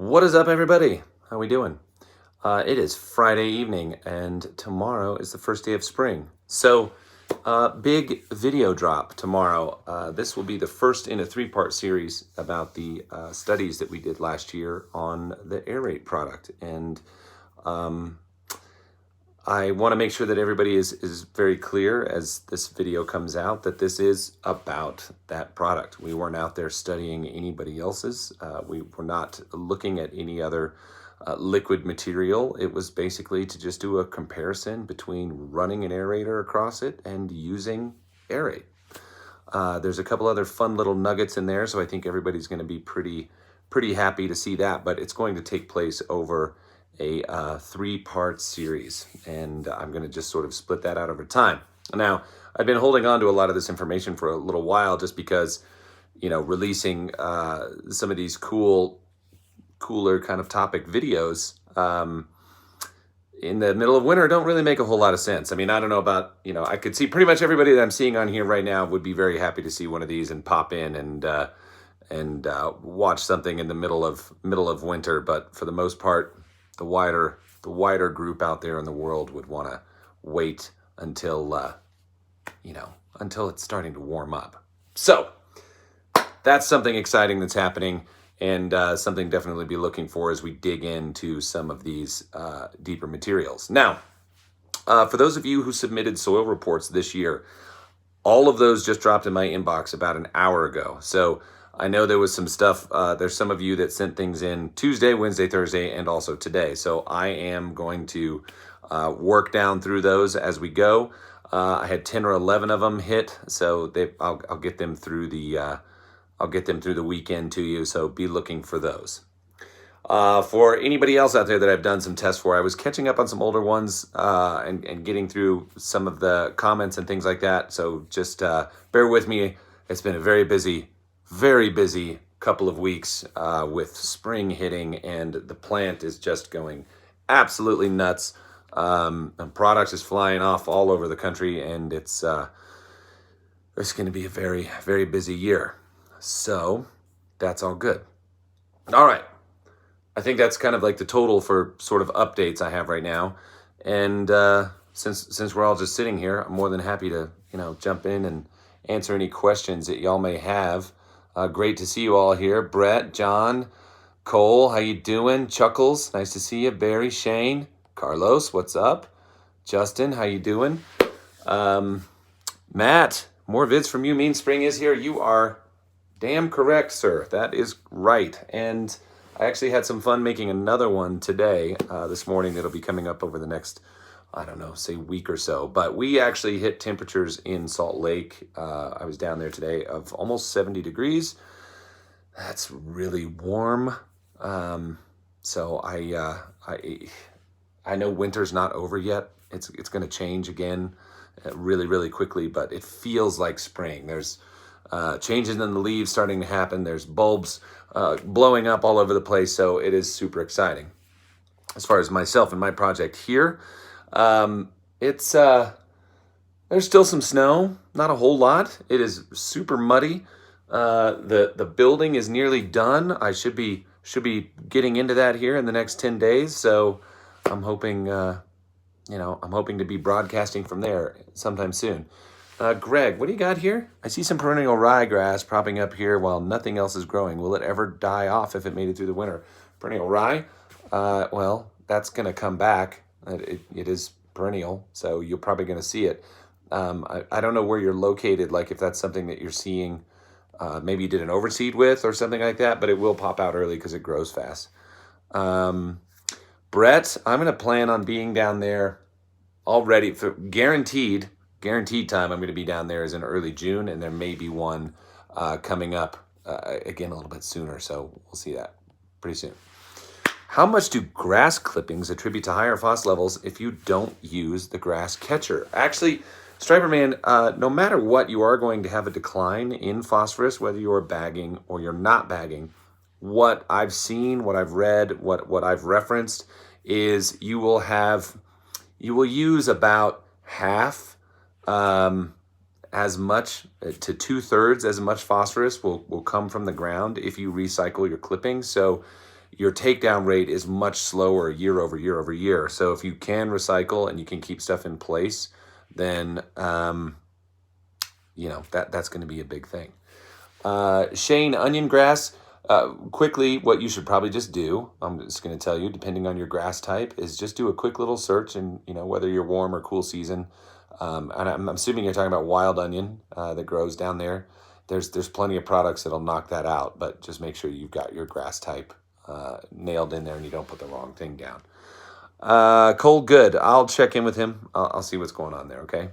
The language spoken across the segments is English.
What is up, everybody? How we doing? It is Friday evening, and tomorrow is the first day of spring. So, big video drop tomorrow. This will be the first in a three-part series about the studies that we did last year on the aerate product. And I want to make sure that everybody is very clear as this video comes out that this is about that product. We weren't out there studying anybody else's. We were not looking at any other liquid material. It was basically to just do a comparison between running an aerator across it and using aerate. There's a couple other fun little nuggets in there, so I think everybody's going to be pretty happy to see that, but it's going to take place over a three-part series, and I'm going to just sort of split that out over time. Now, I've been holding on to a lot of this information for a little while just because, releasing some of these cooler kind of topic videos in the middle of winter don't really make a whole lot of sense. I mean, I don't know about, I could see pretty much everybody that I'm seeing on here right now would be very happy to see one of these and pop in and watch something in the middle of winter, but for the most part, the wider group out there in the world would want to wait until until it's starting to warm up. So that's something exciting that's happening, and something definitely to be looking for as we dig into some of these deeper materials. Now, for those of you who submitted soil reports this year, all of those just dropped in my inbox about an hour ago. So I know there was some stuff, there's some of you that sent things in Tuesday, Wednesday, Thursday, and also today. So I am going to work down through those as we go. I had 10 or 11 of them hit, so I'll get them through the weekend to you, so be looking for those. For anybody else out there that I've done some tests for, I was catching up on some older ones and getting through some of the comments and things like that. So just bear with me. It's been a very busy couple of weeks with spring hitting, and the plant is just going absolutely nuts. And products is flying off all over the country, and it's going to be a very, very busy year. So that's all good. All right. I think that's kind of like the total for sort of updates I have right now. And since we're all just sitting here, I'm more than happy to, jump in and answer any questions that y'all may have. Great to see you all here. Brett, John, Cole, how you doing? Chuckles, nice to see you. Barry, Shane, Carlos, what's up? Justin, how you doing? Matt, more vids from you mean spring is here. You are damn correct, sir. That is right. And I actually had some fun making another one today, this morning, that'll be coming up over the next, say week or so. But we actually hit temperatures in Salt Lake. I was down there today of almost 70 degrees. That's really warm. So I know winter's not over yet. It's going to change again really, really quickly, but it feels like spring. There's changes in the leaves starting to happen. There's bulbs blowing up all over the place. So it is super exciting. As far as myself and my project here, there's still some snow, not a whole lot. It is super muddy. The building is nearly done. I should be getting into that here in the next 10 days. So I'm hoping, to be broadcasting from there sometime soon. Greg, what do you got here? I see some perennial ryegrass propping up here while nothing else is growing. Will it ever die off if it made it through the winter? Perennial rye? Well, that's going to come back. It is perennial, so you're probably going to see it. I don't know where you're located, like if that's something that you're seeing, maybe you did an overseed with or something like that, but it will pop out early because it grows fast. Brett, I'm going to plan on being down there already for guaranteed time. I'm going to be down there is in early June, and there may be one coming up again a little bit sooner, so we'll see that pretty soon. How much do grass clippings attribute to higher phos levels if you don't use the grass catcher? Actually, Striper Man, no matter what, you are going to have a decline in phosphorus, whether you're bagging or you're not bagging. What I've seen, what I've read, what I've referenced is you will use about half as much to 2/3 as much phosphorus will come from the ground if you recycle your clippings. So your takedown rate is much slower year over year over year. So if you can recycle and you can keep stuff in place, then that's going to be a big thing. Shane, onion grass. Quickly, what you should probably just do, I'm just going to tell you, depending on your grass type, is just do a quick little search, and whether you're warm or cool season. And I'm assuming you're talking about wild onion that grows down there. There's plenty of products that'll knock that out, but just make sure you've got your grass type nailed in there and you don't put the wrong thing down. Cole, good. I'll check in with him. I'll see what's going on there. Okay.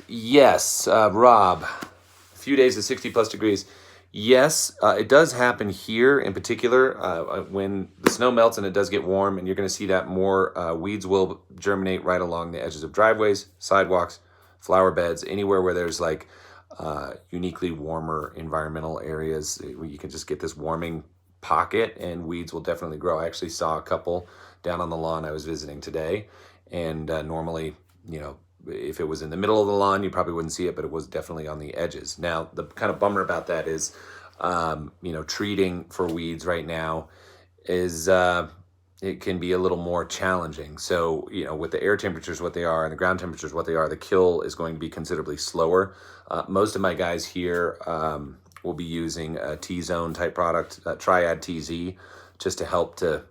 Yes, Rob. A few days of 60 plus degrees. Yes, it does happen here in particular when the snow melts and it does get warm, and you're going to see that more. Weeds will germinate right along the edges of driveways, sidewalks, flower beds, anywhere where there's like uniquely warmer environmental areas where you can just get this warming pocket, and weeds will definitely grow. I actually saw a couple down on the lawn I was visiting today, and normally, if it was in the middle of the lawn, you probably wouldn't see it, but it was definitely on the edges. Now, the kind of bummer about that is, treating for weeds right now is, it can be a little more challenging. So, with the air temperatures what they are and the ground temperatures what they are, the kill is going to be considerably slower. Most of my guys here will be using a T-zone type product, Triad TZ, just to help to,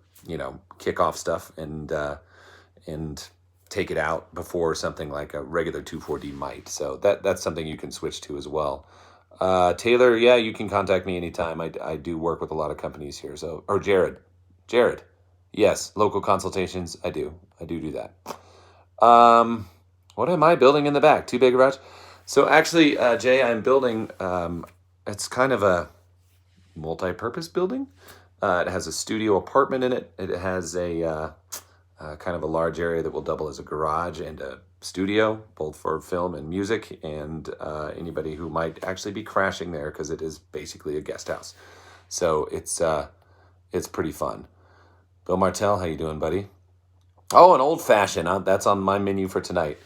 kick off stuff and take it out before something like a regular 2,4-D might. So that's something you can switch to as well. Taylor, yeah, you can contact me anytime. I do work with a lot of companies here. So, or Jared, yes, local consultations. I do that. What am I building in the back? Too big garage? So actually, Jay, I'm building, it's kind of a multi-purpose building. It has a studio apartment in it. It has a kind of a large area that will double as a garage and a studio, both for film and music, and anybody who might actually be crashing there, because it is basically a guest house. So it's pretty fun. Bill Martell, how you doing, buddy? Oh, an old fashioned. That's on my menu for tonight.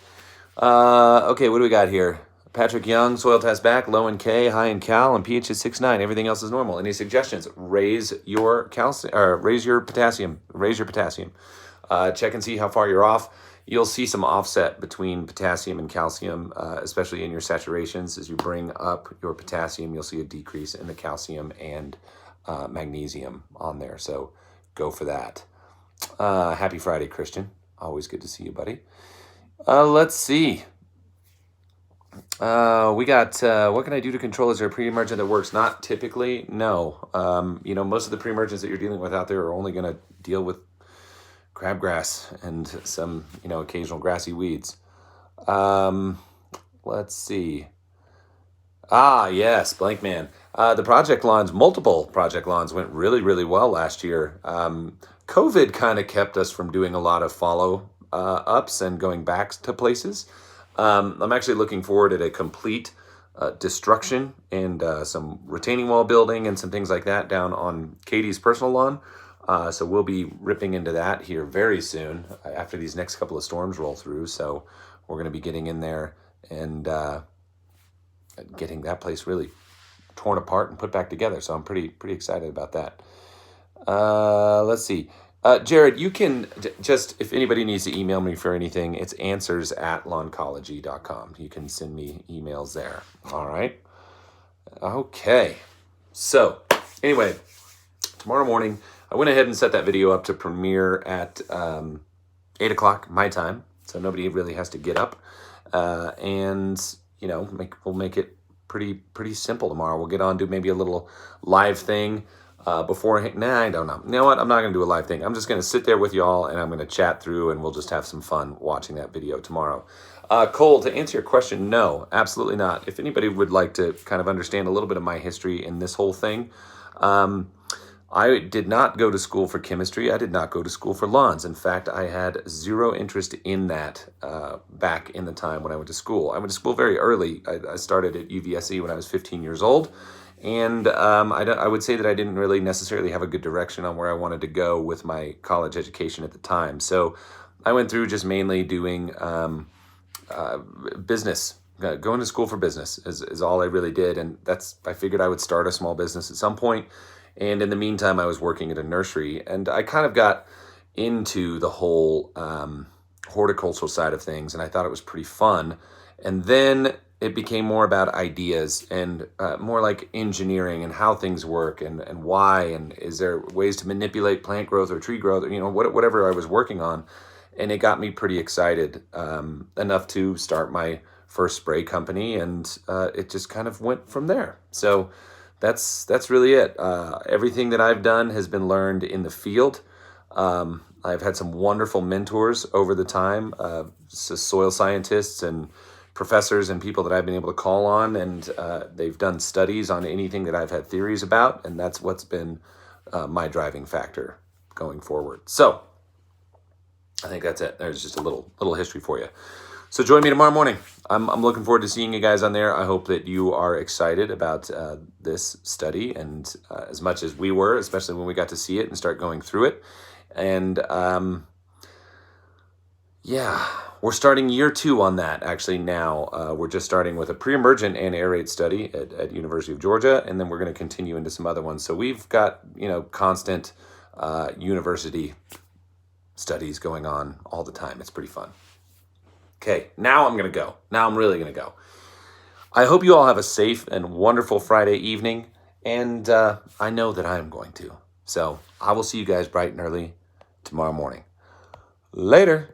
Okay, what do we got here? Patrick Young, soil test back, low in K, high in Cal, and pH is 6.9. Everything else is normal. Any suggestions? Raise your calcium, or raise your potassium. Check and see how far you're off. You'll see some offset between potassium and calcium, especially in your saturations. As you bring up your potassium, you'll see a decrease in the calcium and magnesium on there. So go for that. Happy Friday, Christian. Always good to see you, buddy. Let's see. We got, what can I do to control? Is there a pre-emergent that works? Not typically, no. Most of the pre-emergents that you're dealing with out there are only going to deal with crabgrass and some, occasional grassy weeds. Let's see. Yes, Blank Man. Multiple project lawns went really, really well last year. COVID kind of kept us from doing a lot of follow-ups and going back to places. I'm actually looking forward at a complete destruction and some retaining wall building and some things like that down on Katie's personal lawn. So we'll be ripping into that here very soon after these next couple of storms roll through. So we're going to be getting in there and getting that place really torn apart and put back together. So I'm pretty excited about that. Let's see. Jared, you can just, if anybody needs to email me for anything, it's answers@lawncology.com. You can send me emails there. All right. Okay. So anyway, tomorrow morning, I went ahead and set that video up to premiere at 8 o'clock my time. So nobody really has to get up. And, we'll make it pretty simple tomorrow. We'll get on, do maybe a little live thing. Beforehand, I don't know. You know what? I'm not going to do a live thing. I'm just going to sit there with y'all and I'm going to chat through and we'll just have some fun watching that video tomorrow. Cole, to answer your question, no, absolutely not. If anybody would like to kind of understand a little bit of my history in this whole thing, I did not go to school for chemistry. I did not go to school for lawns. In fact, I had zero interest in that back in the time when I went to school. I went to school very early. I started at UVSC when I was 15 years old. And I would say that I didn't really necessarily have a good direction on where I wanted to go with my college education at the time. So I went through just mainly doing business. Going to school for business is all I really did. And I figured I would start a small business at some point. And in the meantime, I was working at a nursery, and I kind of got into the whole horticultural side of things, and I thought it was pretty fun. And then it became more about ideas and more like engineering and how things work and why, and is there ways to manipulate plant growth or tree growth, or, whatever I was working on. And it got me pretty excited, enough to start my first spray company, and it just kind of went from there. So that's really it. Everything that I've done has been learned in the field. I've had some wonderful mentors over the time, soil scientists and professors and people that I've been able to call on, and they've done studies on anything that I've had theories about, and that's what's been my driving factor going forward. So I think that's it. There's just a little history for you. So join me tomorrow morning. I'm looking forward to seeing you guys on there. I hope that you are excited about this study, and as much as we were, especially when we got to see it and start going through it. And yeah, we're starting year 2 on that actually now. We're just starting with a pre-emergent anaerate study at University of Georgia, and then we're going to continue into some other ones. So we've got, constant university studies going on all the time. It's pretty fun. Okay, now I'm going to go. Now I'm really going to go. I hope you all have a safe and wonderful Friday evening, and I know that I am going to. So I will see you guys bright and early tomorrow morning. Later.